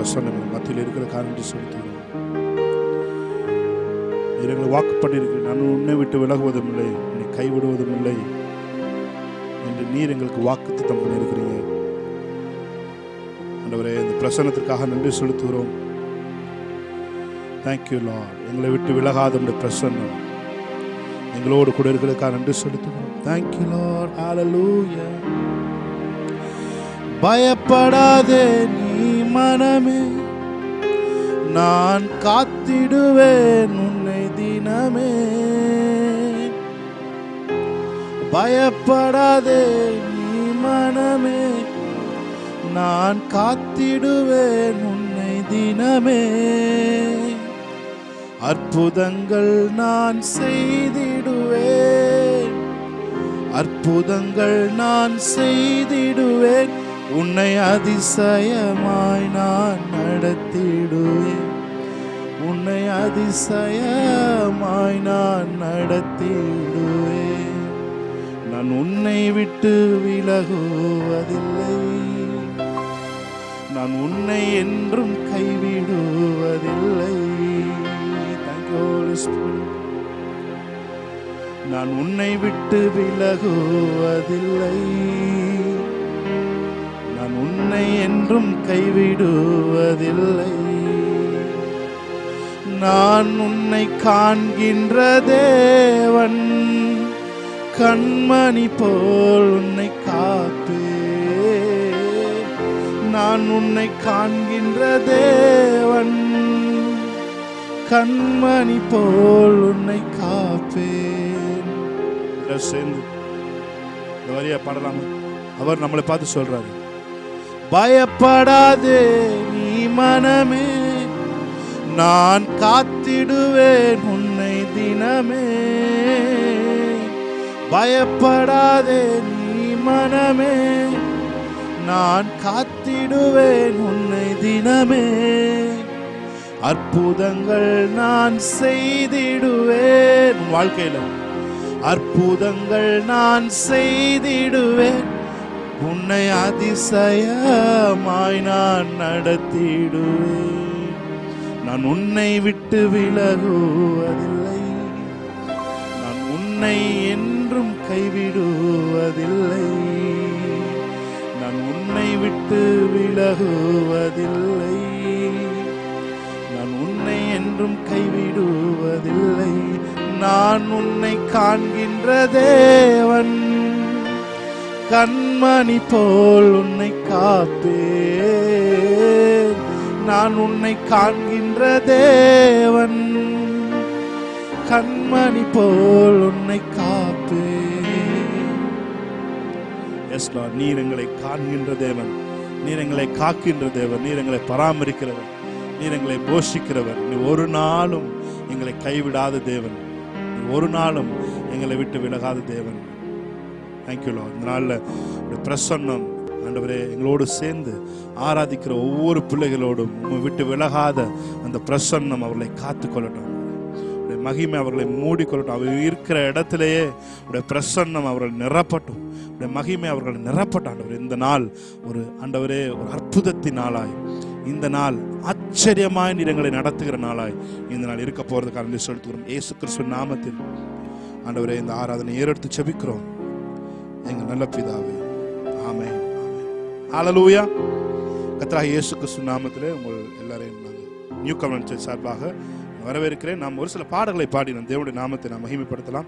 பிரசன்னம் மத்தியில் இருக்கிற காரணத்தை செலுத்துகிறோம். நீர் எங்களை வாக்கு பண்ணியிருக்கிறேன், நான் உன்னை விட்டு விலகுவதும் இல்லை, உன்னை கைவிடுவதும் இல்லை என்று நீர் எங்களுக்கு வாக்குத்தத்தம் பண்ணியிருக்கிறீங்க. ஆண்டவரே, இந்த பிரசன்னத்திற்காக நன்றி செலுத்துகிறோம். Thank you Lord. எங்களை விட்டு விலகாத உடைய பிரசன்னம் எங்களோடு கூட இருக்கிறதுக்காக நன்றி செலுத்துகிறோம். Thank you lord. ஹல்லேலூயா. பயப்படாதே நீ மனமே, நான் காத்திடுவேன் உன்னை தினமே. பயப்படாதே நீ மனமே, நான் காத்திடுவேன் உன்னை தினமே. அற்புதங்கள் நான் செய்திடுவேன், அற்புதங்கள் நான் செய்திடுவேன், உன்னை அதிசயமாய் நான் நடத்திடுவேன், உன்னை அதிசயமாய் நான் நடத்திடுவேன். நான் உன்னை விட்டு விலகுவதில்லை, நான் உன்னை என்றும் கைவிடுவதில்லை. நான் உன்னை விட்டு விலகுவதில்லை, நான் உன்னை என்றும் கைவிடுவதில்லை. நான் உன்னை காண்கின்ற தேவன், கண்மணி போல் உன்னை காப்பேன். நான் உன்னை காண்கின்ற தேவன், கண்மணி போல் உன்னை காப்பேன். சேர்ந்து இந்த வரியா பாடலாமா? அவர் நம்மளை பார்த்து சொல்றாரு, பயப்படாதே நீ மனமே, நான் காத்திடுவேன் உன்னை தினமே. பயப்படாதே நீ மனமே, நான் காத்திடுவேன் உன்னை தினமே. அற்புதங்கள் நான் செய்திடுவேன் வாழ்க்கையில, அற்புதங்கள் நான் செய்திடுவேன், உன்னை அதிசயமாய் நான் நடத்திடுவேன். நான் உன்னை விட்டு விலகுவதில்லை, நான் உன்னை என்றும் கைவிடுவதில்லை, நான் உன்னை விட்டு விலகுவதில்லை, நான் உன்னை என்றும் கைவிடுவதில்லை. நான் உன்னை காண்கின்ற தேவன், கண்மணி போல் உன்னை காப்பேன். நான் உன்னை காண்கின்ற தேவன், கண்மணி போல் உன்னை காப்பேன். எஸ் லார்ட், நீர் எங்களை காண்கின்ற தேவன், நீர் எங்களை காக்கின்ற தேவன், நீர் எங்களை பராமரிக்கிறவர், நீர் எங்களை போஷிக்கிறவர். நீ ஒரு நாளும் எங்களை கைவிடாத தேவன், நீ ஒரு நாளும் எங்களை விட்டு விலகாத தேவன். Thank you Lord. இந்த நாளில் பிரசன்னம் ஆண்டவரே எங்களோடு சேர்ந்து ஆராதிக்கிற ஒவ்வொரு பிள்ளைகளோடும் உம்மை விட்டு விலகாத அந்த பிரசன்னம் அவர்களை காத்துக்கொள்ளட்டும், மகிமை அவர்களை மூடிக்கொள்ளட்டும். அவர் இருக்கிற இடத்திலேயே உடைய பிரசன்னம் அவர்கள் நிரப்பட்டும், உடைய மகிமை அவர்களை நிரப்பட்டும். ஆண்டவரே, இந்த நாள் ஒரு ஆண்டவரே ஒரு அற்புதத்தின் நாளாய், இந்த நாள் ஆச்சரியமாய் நீர் எங்களை நடத்துகிற நாளாய் இந்த நாள் இருக்க போறதுக்காக செலுத்துகிறோம். இயேசு கிறிஸ்துவின் நாமத்தில் ஆண்டவரே இந்த ஆராதனை ஏறெடுத்து செபிக்கிறோம் எங்கள் நல்ல பிதாவே, ஆமென், ஆமென். ஹல்லேலூயா. கர்த்தராகிய இயேசு கிறிஸ்துவின் நாமத்திலே உங்கள் எல்லாரையும் நாங்கள் நியூ கவர்னன்ட் சர்ச் சார்பாக வரவேற்கிறேன். நாம் ஒரு சில பாடல்களை பாடி நம் தேவனுடைய நாமத்தை நாம் மகிமைப்படுத்தலாம்.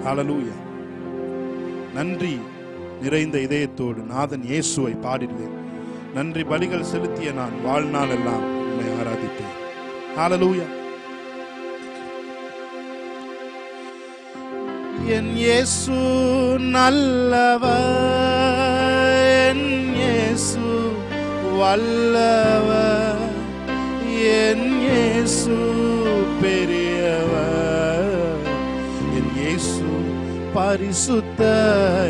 ஹல்லேலூயா. நன்றி நிறைந்த இதயத்தோடு நாதன் இயேசுவை பாடிடுவேன், நன்றி பலிகள் செலுத்திய நான் வாழ்நாள் எல்லாம் உம்மை ஆராதிப்பேன். ஹல்லேலூயா. என் இயேசு நல்லவர், என் இயேசு வல்லவர், என் இயேசு பெரியவர், என் இயேசு பரிசுத்த.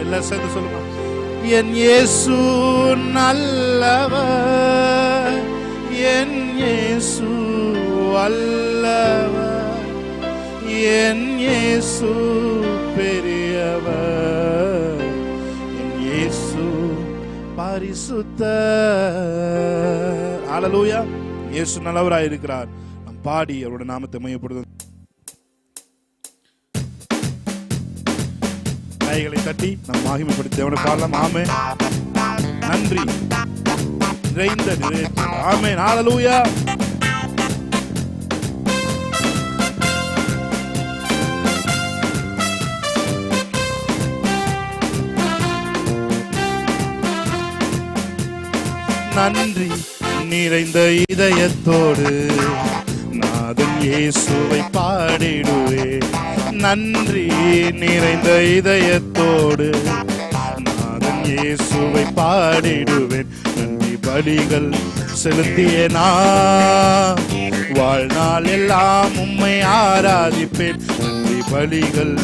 எல்லாம் சேர்ந்து சொல்லுங்க. என் இயேசு நல்லவர், என் இயேசு வல்லவர், என் இயேசு பெரியவர், என் இயேசு பரிசுத்தர். ஹல்லேலூயா. இயேசு நல்லவராய் இருக்கிறார். நாம் பாடி அவருடைய நாமத்தை மையப்படுத்தும். கைகளை தட்டி நாம் மகிமைப்படுத்தி அவனை பாடலாம். ஆமென். நன்றி நிறைந்த நிறைவேற்று. ஆமென். ஹல்லேலூயா. நன்றி நிறைந்த இதயத்தோடு நாதன் இயேசுவை பாடிடுவே. நன்றி நிறைந்த இதயத்தோடு நாதன் இயேசுவை பாடிடுவேன். நன்றி பலிகள் செலுத்திய நான் வாழ்நாள் எல்லாம் உம்மை ஆராதிப்பேன். நன்றி பலிகள்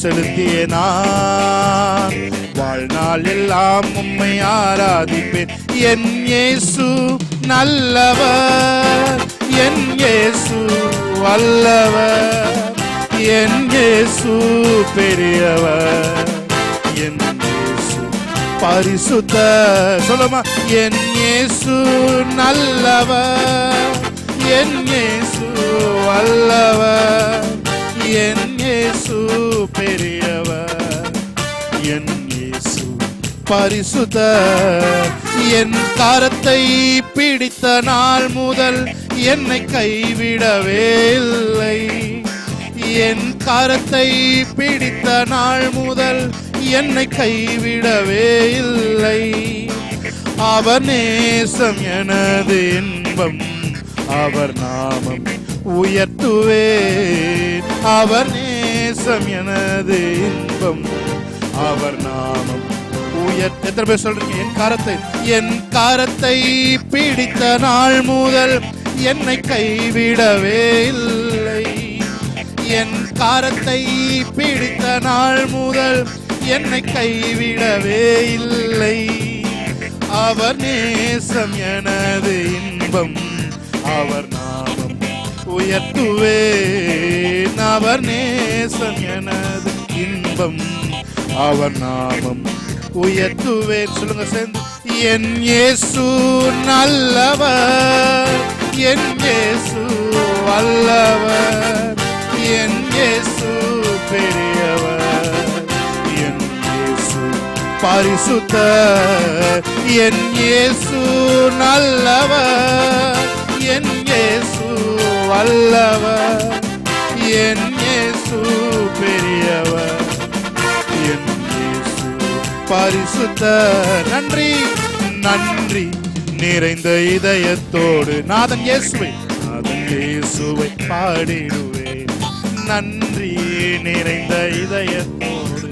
செலுத்திய நான் வாழ்நாள் எல்லாம் உம்மை ஆராதிப்பேன். என் இயேசு நல்லவர், என் இயேசு வல்லவர், என் இயேசு பெரியவர், என் இயேசு பரிசுத்தர். சொல்லுமா, என் இயேசு நல்லவர், என் இயேசு வல்லவர், என் இயேசு பெரியவர், என் இயேசு பரிசுத்தர். என் கரத்தை பிடித்த நாள் முதல் என்னை கைவிடவே இல்லை. என் கரத்தை பிடித்த நாள் முதல் என்னை கைவிடவே இல்லை. அவர் நேசம் எனது இன்பம், அவர் நாமம் உயர்த்துவேன். அவர் நேசம் எனது இன்பம், அவர் நாமம் உயர்த்த. எத்தனை பேர் சொல்றீங்க? என் கரத்தை பிடித்த நாள் முதல் என்னை கைவிடவே இல்லை. என் கரத்தை பிடித்த நாள் முதல் என்னை கைவிடவே இல்லை. அவர் நேசம் எனது இன்பம், அவர் நாமம் உயர்த்துவேன். அவர் நேசம் எனது இன்பம், அவர் நாமம் உயர்த்துவேன். சொல்லுங்க சேர்ந்து. என் இயேசு நல்லவர், என் இயேசு வல்லவர், என் இயேசு பெரியவர், என் இயேசு பரிசுத்தர். என் இயேசு நல்லவர், என் இயேசு வல்லவர், என் இயேசு பெரியவர், என் இயேசு பரிசுத்தர். நன்றி நன்றி நிறைந்த இதயத்தோடு நாதன் இயேசுவை பாடிடுவேன். நன்றி நிறைந்த இதயத்தோடு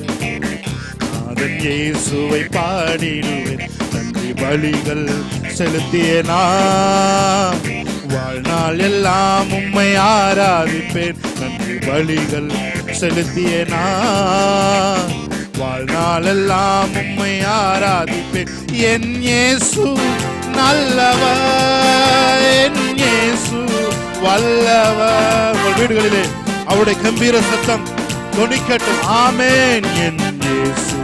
நாதன் இயேசுவை பாடிடுவேன். நன்றி பலிகள் செலுத்திய நான் வாழ்நாள் எல்லாம் உம்மை ஆராதிப்பேன். நன்றி பலிகள் செலுத்திய நான் வாழ்நாள் எல்லாம் உம்மை ஆராதிப்பேன். என் இயேசு நல்லவர், என் இயேசு வல்லவர். உங்கள் வீடுகளிலே அவருடைய கம்பீர சத்தம் தொனிக்கட்டும். ஆமென். என் இயேசு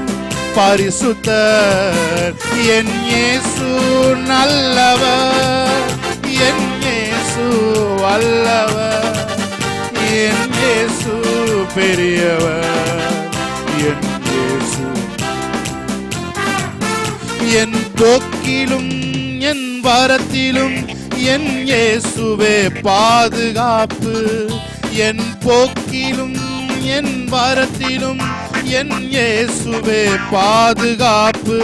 பரிசுத்தர், என் இயேசு நல்லவர், என் இயேசு வல்லவர், என் இயேசு பெரியவர், என் இயேசு. என் போக்கிலும் என் வரத்திலும் என் இயேசுவே பாதுகாப்பு. என் போக்கிலும் என் வரத்திலும் என் இயேசுவே பாதுகாப்பு.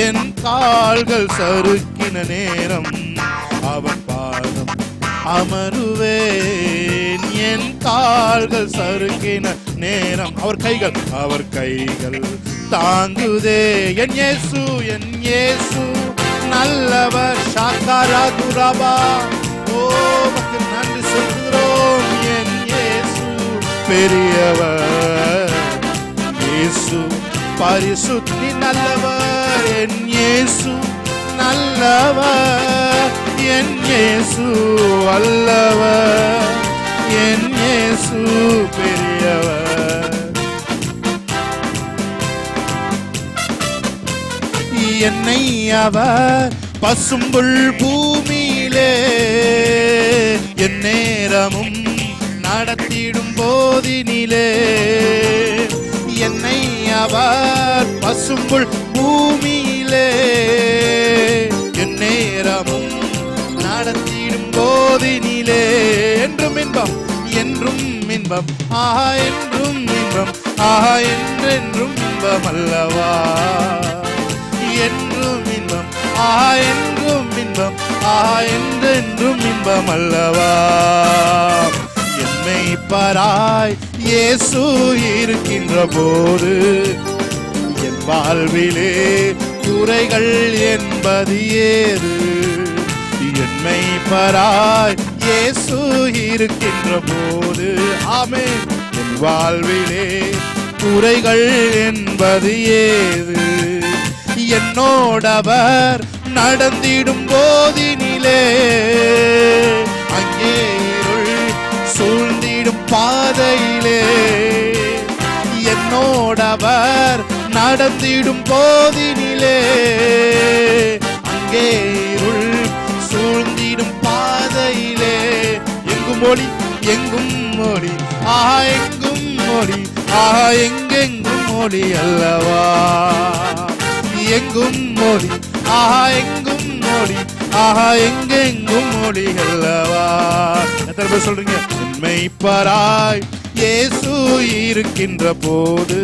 என் கால்கள் சறுக்கின நேரம் அவன் பாதம் அமருவேன். என் கால்கள் சறுக்கின நேரம் அவர் கைகள் தாங்குதே. என் இயேசு நல்லவர். ஷாக்காரா துராபா. ஓ மக்கள் நன்றி சொல்கிறோம். என் இயேசு பெரியவர், இயேசு பரிசுத்தி நல்லவர். என் இயேசு நல்லவர், என் இயேசு வல்லவர், என் இயேசு பெரியவர். என்னை அவர் பசும்புல் பூமியிலே எந்நேரமும் நடத்திடும் போதினிலே. என்னை அவர் பசும்புல் பூமியிலே எந்நேரமும் நடத்திடும் போதினிலே. என்றும் இன்பம் என்றும் இன்பம் ஆஹா என்றும் இன்பம் ஆஹா என்றென்றும் இன்பம் அல்லவா. என்றும் இன்பம் ஆஹா என்றும் இன்பம் ஆஹா என்றென்றும் இன்பம் அல்லவா. என்னை பாராய் இயேசு இருக்கின்ற போது என் வாழ்விலே குறைகள் என்பது ஏது. என்னை பாராய் இயேசு இருக்கின்ற போது ஆமென் என் வாழ்விலே குறைகள் என்பது ஏது. என்னோடவர் நடந்திடும் போதினிலே அங்கே இருள் சூழ்ந்திடும் பாதையிலே. என்னோடவர் நடந்திடும் போதினிலே அங்கே இருள் சூழ்ந்திடும் பாதையிலே. எங்கும் ஒளி எங்கும் ஒளி ஆஹா எங்கும் ஒளி ஆஹா எங்கெங்கும் ஒளி அல்லவா. எங்கும் ஒளி ஆஹா எங்கும் ஒளி ஆஹா எங்கெங்கும் ஒளி அல்லவா. எத்தனை பேர் சொல்றீங்க? உண்மை பாராய் இயேசு இருக்கின்ற போது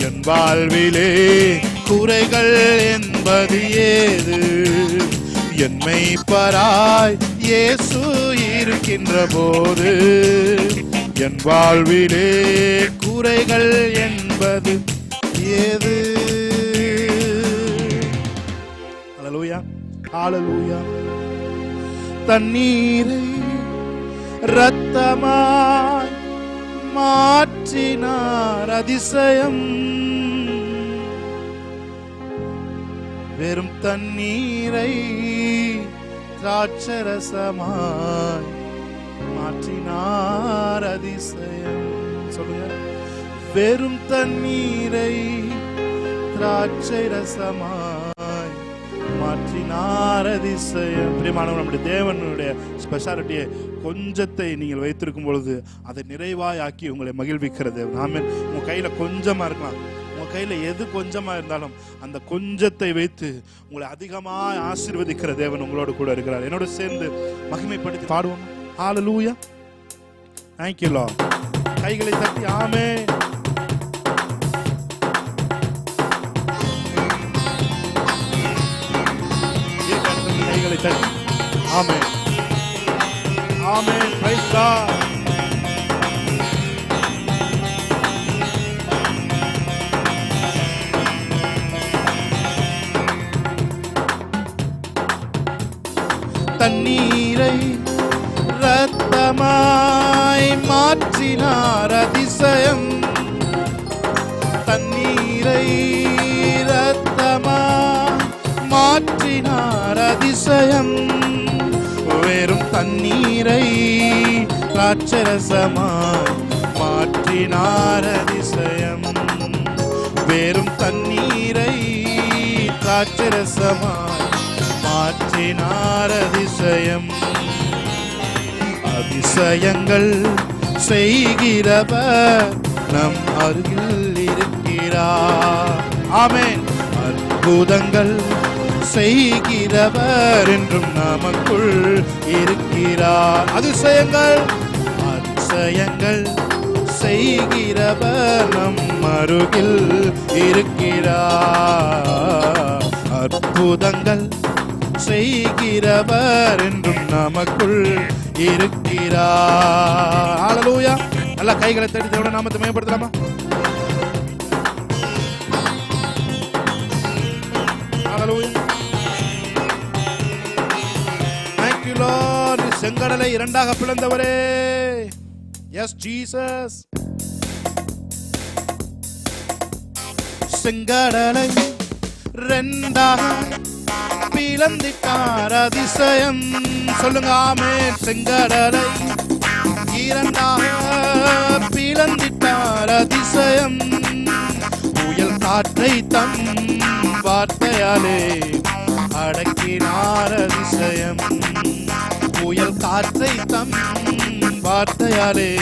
என் வாழ்விலே குறைகள் என்பது ஏது. என்னை பாராய் இயேசு இருக்கின்ற போது என் வாழ்விலே குறைகள் என்பது ஏது. ஹல்லேலூயா ஹல்லேலூயா. தண்ணீரை இரத்தமாய் மாற்றினார் அதிசயம். வெறும் தண்ணீரை திராட்சரசமாய் மாற்றினார் அதிசயம். சொல்லுங்க. வெறும் தண்ணீரை திராட்சரசமாய் மாற்றினார் அதிசயம். பிரியமானவர்கள், நம்முடைய தேவனுடைய ஸ்பெஷாலிட்டியை கொஞ்சத்தை நீங்கள் வைத்திருக்கும் பொழுது அதை நிறைவாய் ஆக்கி உங்களை மகிழ்விக்கிறது. ஆமென். உங்க கையில கொஞ்சமா இருக்கலாம், உங்க கையில எது கொஞ்சமா இருந்தாலும் அந்த கொஞ்சத்தை வைத்து உங்களை அதிகமாய் ஆசீர்வதிக்கிற தேவன் உங்களோடு கூட இருக்கிறார். என்னோட சேர்ந்து மகிமைப்படுத்தி பாடுவோம். ஹல்லேலூயா. Thank you Lord. கைகளை தட்டி ஆமென். கைகளை தட்டி ஆமென் ஆமென். Praise God. தண்ணீரை இரத்தமாய் மாற்றினார் அதிசயம். தண்ணீரை இரத்தமாய் மாற்றினார் அதிசயம். வெறும் தண்ணீரை திராட்சரசமாய் மாற்றினார் அதிசயம். வெறும் தண்ணீரை திராட்சரசமாய் மாற்றினார் அதிசயம். அதிசயங்கள் செய்கிறவர் நம் அருகில் இருக்கிறார். ஆமென். அற்புதங்கள் செய்கிறவர் என்றும் நமக்குள் இருக்கிறார். அதிசயங்கள் அதிசயங்கள் செய்கிறவர் நம் அருகில் இருக்கிறார். அற்புதங்கள் செய்கிறவர் என்றும் நமக்குள் இருக்கிறார். ஹல்லேலூயா. நல்ல கைகளை தட்டி தேவனுடைய நாமத்தை மேம்படுத்தலாமா? ஹல்லேலூயா. Thank you Lord. செங்கடலை இரண்டாக பிளந்தவரே. Yes Jesus. செங்கடலை இரண்டாக பிளந்திட்டார் அதிசயம். சொல்லுங்க ஆமென். செங்கடலை இரண்டாக பிளந்திட்டார் அதிசயம். புயல் காற்றை தம் வார்த்தையாலே அடக்கினார் அதிசயம். புயல் காற்றை தம் வார்த்தையாலே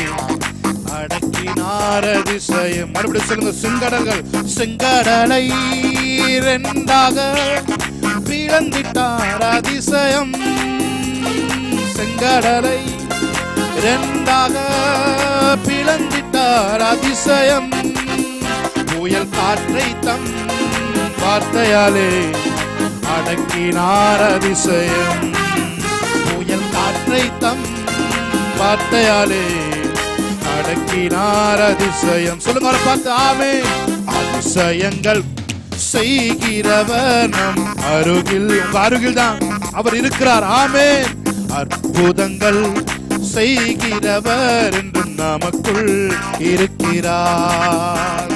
அடக்கினார் அதிசயம். மறுபடியும் சொல்லுங்க. செங்கடல்கள் செங்கடலை இரண்டாக பிளந்திட்டார் அதிசயம். செங்கடலை இரண்டாக பிளந்திட்டார் அதிசயம். புயல் காற்றை தம் வார்த்தையாலே அடக்கினார் அதிசயம். புயல் காற்றை தம் வார்த்தையாலே அடக்கினார் அதிசயம். சொல்லுங்க அவரை பார்த்து. ஆமென். அதிசயங்கள் செய்கிறவர் நம் அருகில். உங்க அருகில் தான் அவர் இருக்கிறார். ஆமென். அற்புதங்கள் செய்கிறவர் என்றும் நமக்குள் இருக்கிறார்.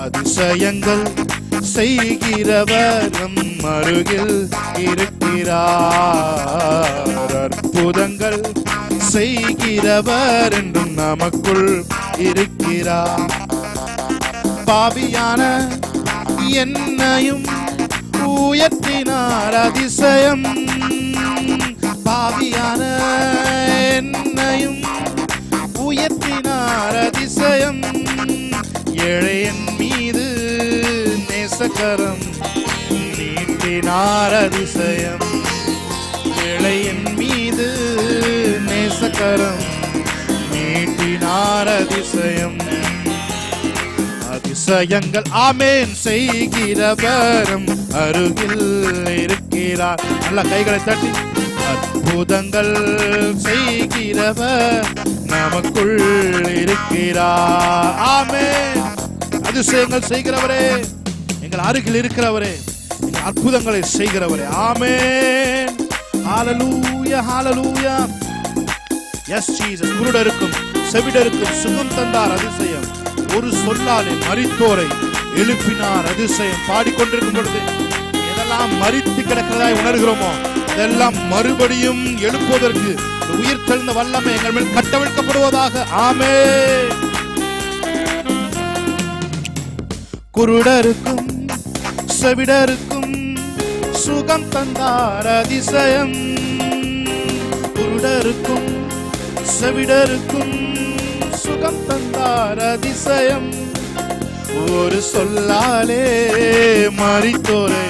அதிசயங்கள் செய்கிறவர் நம் அருகில் இருக்கிறார். அற்புதங்கள் செய்கிறவர் என்றும் நமக்குள் இருக்கிறார். பாவியான என்னையும் உயர்த்தினார் அதிசயம். பாவியான என்னையும் உயர்த்தினார் அதிசயம். ஏழையின் மீது நேசக்கரம் நீட்டினார் அதிசயம். ஏழையின் மீது நேசக்கரம் நீட்டினார் அதிசயம். அதிசயங்கள் ஆமென் செய்கிறவரும் அருகில் இருக்கிறார். நல்ல கைகளை தட்டி. அற்புதங்கள் செய்கிறவர் நமக்குள் இருக்கிறார். ஆமென். அதிசயங்கள் செய்கிறவரே, எங்கள் அருகில் இருக்கிறவரே, எங்கள் அற்புதங்களை செய்கிறவரே. ஆமென். ஹalleluya, ஹalleluya. S Jesus. குருடருக்கும் செவிடருக்கும் சுகம் தந்தார் அதிசயம். ஒரு சொல்லாலே மரித்தோரை எழுப்பினார் அதிசயம். பாடிக்கொண்டிருக்கும் பொழுது எதெல்லாம் மரித்து கிடக்கிறதாய் உணர்கிறோமோ அதெல்லாம் மறுபடியும் எழுப்புவதற்கு உயிர் தெழுந்த வல்லமை எங்கள் மேல் கட்டவிழ்க்கப்படுவதாக. ஆமென். குருடருக்கும் செவிடருக்கும் சுகம் தந்தார் அதிசயம். குருடருக்கும் செவிடருக்கும் சுகம் தந்தார் அதிசயம். ஒரு சொல்லாலே மரித்தோரை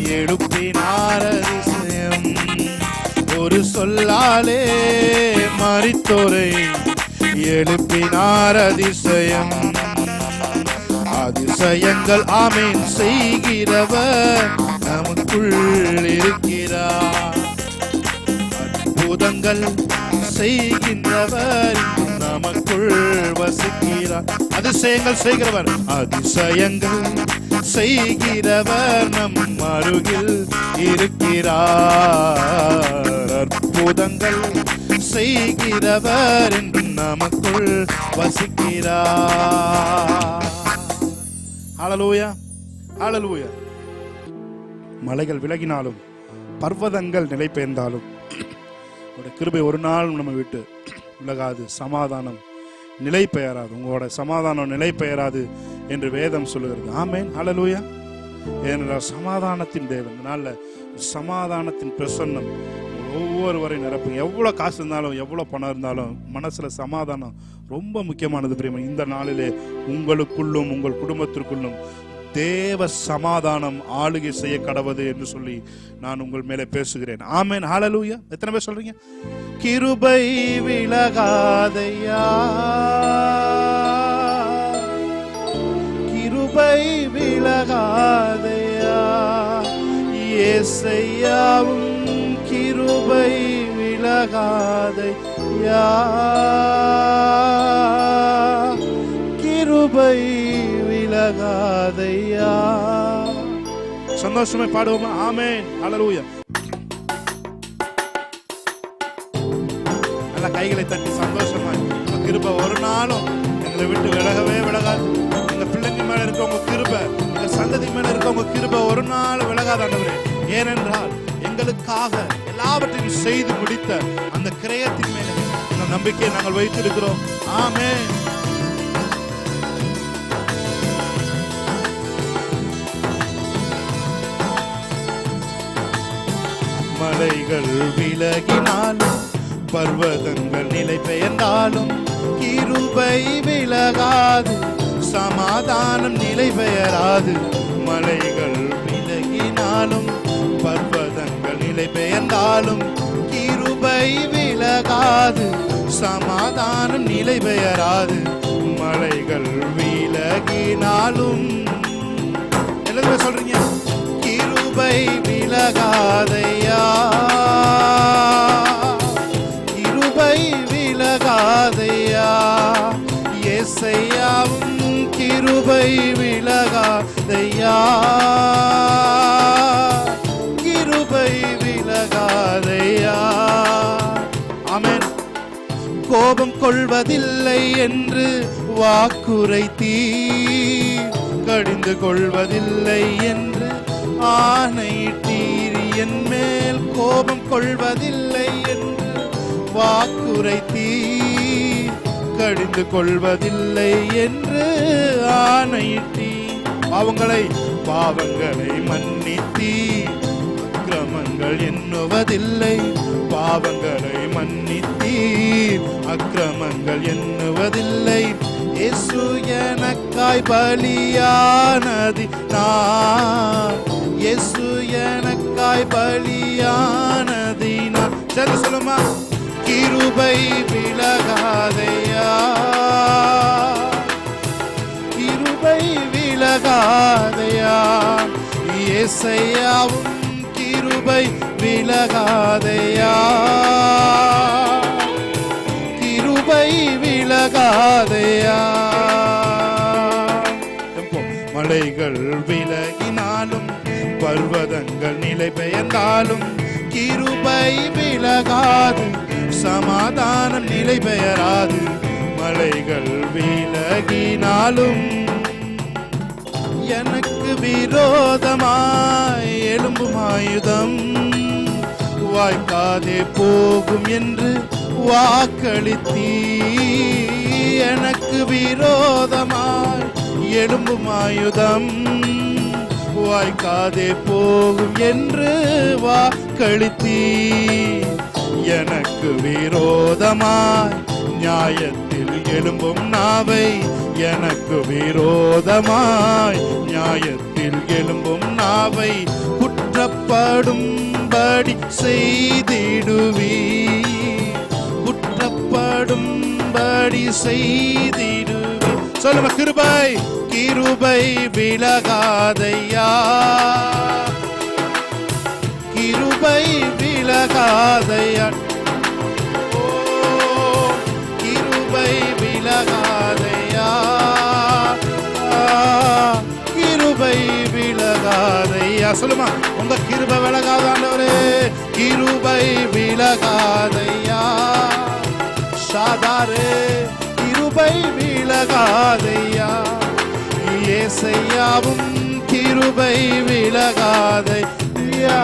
எழுப்பினார் அதிசயம். ஒரு சொல்லாலே மரித்தோரை எழுப்பினார் அதிசயம். அதிசயங்கள் ஆமென் செய்கிறவர் நமக்குள் இருக்கிறார். அற்புதங்கள் செய்கின்றவர் நமக்குள் வசிக்கிறார். அதிசயங்கள் செய்கிறவர். அதிசயங்கள் செய்கிறவர் நம் அருகில் இருக்கிறார். அற்புதங்கள் செய்கிறவர் என்று நமக்குள் வசிக்கிறார். ஹalleluya, ஹalleluya. மலைகள் விலகினாலும் பர்வதங்கள் நிலை பெயர்ந்தாலும் உங்களுடைய கிருபை ஒரு நாள் நம்ம விட்டு விலகாது. சமாதானம் நிலை பெயராது. உங்களோட சமாதானம் நிலை பெயராது என்று வேதம் சொல்லுகிறது. ஆமென். ஹalleluya. ஏனென்றால் சமாதானத்தின் தேவன். அதனால சமாதானத்தின் பிரசன்னம் ஒவ்வொருவரை நிரப்பும். எவ்வளவு காசு இருந்தாலும் எவ்வளவு பணம் இருந்தாலும் மனசுல சமாதானம் ரொம்ப முக்கியமானது. பிரியமா, இந்த நாளிலே உங்களுக்குள்ளும் உங்கள் குடும்பத்திற்குள்ளும் தேவ சமாதானம் ஆளுகை செய்ய கடவுது என்று சொல்லி நான் உங்கள் மேலே பேசுகிறேன். ஆமென். ஹalleluya. எத்தனை பேர் சொல்றீங்க? கிருபை விலகாதையா, கிருபை விலகாதையா, இயேசையாவும் கிருபை விலகாதையா, கிருபை விலகாதையா. சந்தோஷமே பாடுவோமா? ஆமென். ஹalleluya. நல்ல கைகளை தட்டி சந்தோஷமா. கிருபை ஒரு நாளும் எங்களை விட்டு விலகவே விலகாது. எங்க பிள்ளைங்க மேல இருக்க உங்க கிருபை, எங்க சந்ததி மேல இருக்க உங்க கிருபை ஒரு நாள் விலகாது ஆண்டவரே. ஏனென்றால் எங்களுக்காக எல்லாவற்றையும் செய்து முடித்த அந்த கிரயத்தின் மேல அந்த நம்பிக்கையை நாங்கள் வைத்திருக்கிறோம். ஆமென். மலைகள் விலகினாலும் பர்வதங்கள் நிலை பெயர்ந்தாலும் கிருபை விலகாது, சமாதானம் நிலை பெயராது. மலைகள் விலகினாலும் பர்வதங்கள் நிலை பெயர்ந்தாலும் கிருபை விலகாது, சமாதானம் நிலை பெயராது. மலைகள் விலகினாலும் எல்லாருமே சொல்றீங்க, கிருபை விலகாதையா, கிருபை விலகாதையா. இயேசையாவும் கிருபை விலகாதையா, கிருபை விலகாதையா. ஆமென். கோபம் கொள்வதில்லை என்று வாக்குரைத்தீர், கடிந்து கொள்வதில்லை என்று ஆணையிட்டீர். என் மேல் கோபம் கொள்வதில்லை என்று வாக்குரைத்தீர், கடிந்து கொள்வதில்லை என்று ஆணையிட்டீர். பாவங்களை மன்னித்தீர், அக்கிரமங்கள் எண்ணுவதில்லை. பாவங்களை மன்னித்தீர், அக்கிரமங்கள் எண்ணுவதில்லை. இயேசு எனக்காய் பலியானதினால், இயேசு எனக்காய் பலியானதினால். சரி சொல்லுமா, கிருபை விலகாதையா, கிருபை விலகாதையா. இயேசையாவும் கிருபை விலகாதையா, கிருபை விலகாதையா. மலைகள் விலகினாலும் பர்வதங்கள் நிலை பெயர்ந்தாலும் கிருபை விலகாது, சமாதானம் நிலை பெயராது. மலைகள் விலகினாலும் எனக்கு விரோதமாய் எழும்பும் ஆயுதம் வாய்க்காதே போகும் என்று வாக்களித்தீர். எனக்கு விரோதமாய் எழும்பும் ஆயுதம் வாய்க்காதே போகும் என்று வாக்களித்தீர். எனக்கு விரோதமாய் நியாயத்தில் எழும்பும் நாவை, எனக்கு விரோதமாய் நியாயத்தில் எழும்பும் நாவை குற்றப்படும்படி செய்திடுவீர், குற்றப்படும்படி செய்திடுவீர். சொல்லுங்க, கிருபை கிருபை விலகாதையா, கிருபை விலகாதையா. ஓ கிருபை விலகாதையா, கிருபை விலகாதையா. சொல்லுமா, உங்க கிருபை விலகாதாண்டவரே, கிருபை விலகாதையா. சாதாரே கிருபை விலகாதையா. இயேசையாவும் கிருபை விலகாதையா,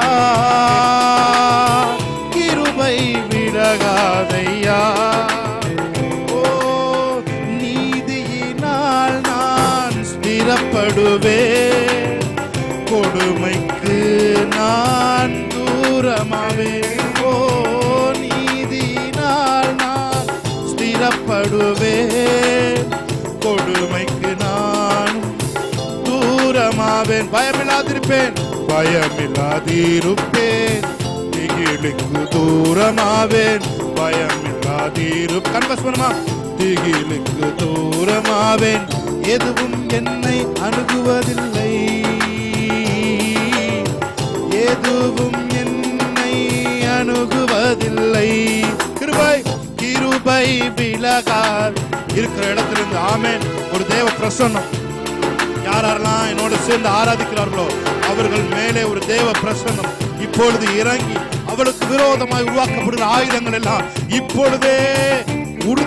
கிருபை விலகாதையா. ஓ நீதியினால் நான் ஸ்திரப்படுவேன், கொடுமைக்கு நான் தூரமாவேன். ஓ நீதியினால் நான் ஸ்திரப்படுவேன், கொடுமைக்கு நான் தூரமாவேன். பயமில்லாதிருப்பேன், பயமில்லாதிருப்பேன், திகிலுக்கு தூரமாவேன். பயமில்லாதிரு கன்வஸ் பண்ணுமா, திகிலுக்கு தூரமாவேன். எதுவும் என்னை அணுகுவதில்லை, எதுவும் என்னை அணுகுவதில்லை. கிருபை கிருபை விலகாது. இருக்கிற இடத்திலிருந்து ஆமென். ஒரு தேவ பிரசன்னம் யாரெல்லாம் என்னோடு சேர்ந்து ஆராதிக்கிறார்களோ அவர்கள் மேலே ஒரு தேவ பிரசன்னம் இப்பொழுது இறங்கி அவளுக்கு விரோதமாய் உருவாக்கப்படுகிற ஆயுதங்கள் எல்லாம் இப்பொழுதே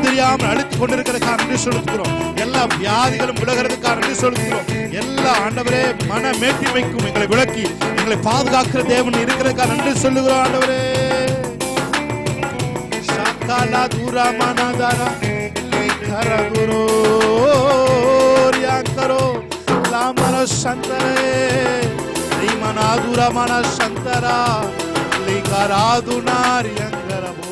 தெரியாமல் அழித்துக் கொண்டிருக்கிறதுக்காக நன்றி செலுத்துகிறோம். எல்லா வியாதிகளும் விலகிறதுக்காக நன்றி செலுத்துகிறோம். எல்லா ஆண்டவரே மன மேட்டிமைக்கும் எங்களை விளக்கி எங்களை பாதுகாக்கிற தேவன் இருக்கிறதுக்காக நன்றி சொல்லுகிறோம். ஆண்டவரே சகாலா தூரமானதாரா கரகுரோ ரியாங்கரோ லாமர சந்தரே ரீமனா தூரமான சந்தரா ரிகராதுனாரி அங்கரபோ